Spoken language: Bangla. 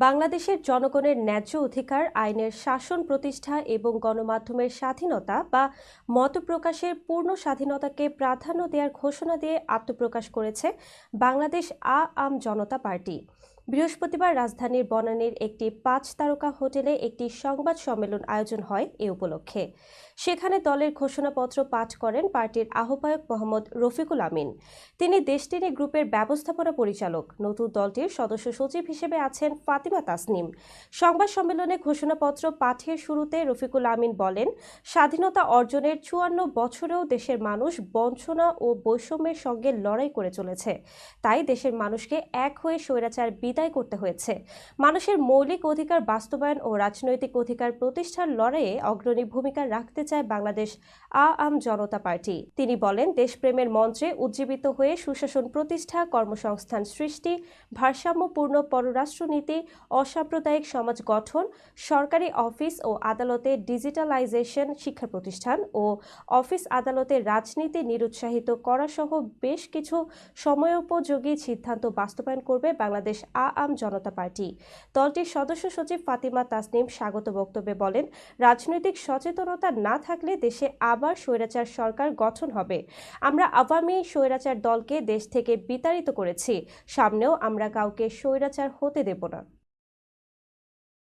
বাংলাদেশের জনগণের ন্যায্য অধিকার, আইনের শাসন প্রতিষ্ঠা এবং গণমাধ্যমের স্বাধীনতা বা মত প্রকাশের পূর্ণ স্বাধীনতাকে প্রাধান্য দেওয়ার ঘোষণা দিয়ে আত্মপ্রকাশ করেছে বাংলাদেশ আম জনতা পার্টি। বৃহস্পতিবার রাজধানীর বনানীর একটি ৫ তারকা হোটেলে একটি সংবাদ সম্মেলন আয়োজন হয় এ উপলক্ষে। সেখানে দলের ঘোষণাপত্র পাঠ করেন পার্টির আহ্বায়ক মোহাম্মদ রফিকুল আমিন। তিনি দেশটিনি গ্রুপের ব্যবস্থাপনা পরিচালক। নতুন দলটির সদস্য সচিব হিসেবে আছেন ফাতিমা তাসনিম। সংবাদ সম্মেলনে ঘোষণাপত্র পাঠের শুরুতে রফিকুল আমিন বলেন, স্বাধীনতা অর্জনের ৫৪ বছরেও দেশের মানুষ বঞ্চনা ও বৈষম্যের সঙ্গে লড়াই করে চলেছে। তাই দেশের মানুষকে এক হয়ে স্বৈরাচার বিদায় করতে হয়েছে। মানুষের মৌলিক অধিকার বাস্তবায়ন ও রাজনৈতিক অধিকার প্রতিষ্ঠার লড়াইয়ে অগ্রণী ভূমিকা রাখতে চায় বাংলাদেশ আম জনতা পার্টি। তিনি বলেন, দেশপ্রেমের মন্ত্রে উজ্জীবিত হয়ে সুশাসন প্রতিষ্ঠা, কর্মসংস্থান সৃষ্টি, ভারসাম্যপূর্ণ পররাষ্ট্রনীতি, অসাম্প্রদায়িক সমাজ গঠন, সরকারি অফিস ও আদালতে ডিজিটালাইজেশন, শিক্ষা প্রতিষ্ঠান ও অফিস আদালতের রাজনীতি নিরুৎসাহিত করা সহ বেশ কিছু সময়োপযোগী সিদ্ধান্ত বাস্তবায়ন করবে বাংলাদেশ আম জনতা পার্টি। দলটির সদস্য সচিব ফাতিমা তাসনিম স্বাগত বক্তব্যে বলেন, রাজনৈতিক সচেতনতা না থাকলে দেশে আবার স্বৈরাচার সরকার গঠন হবে। আমরা আওয়ামী স্বৈরাচার দলকে দেশ থেকে বিতাড়িত করেছি, সামনেও আমরা কাউকে স্বৈরাচার হতে দেব না।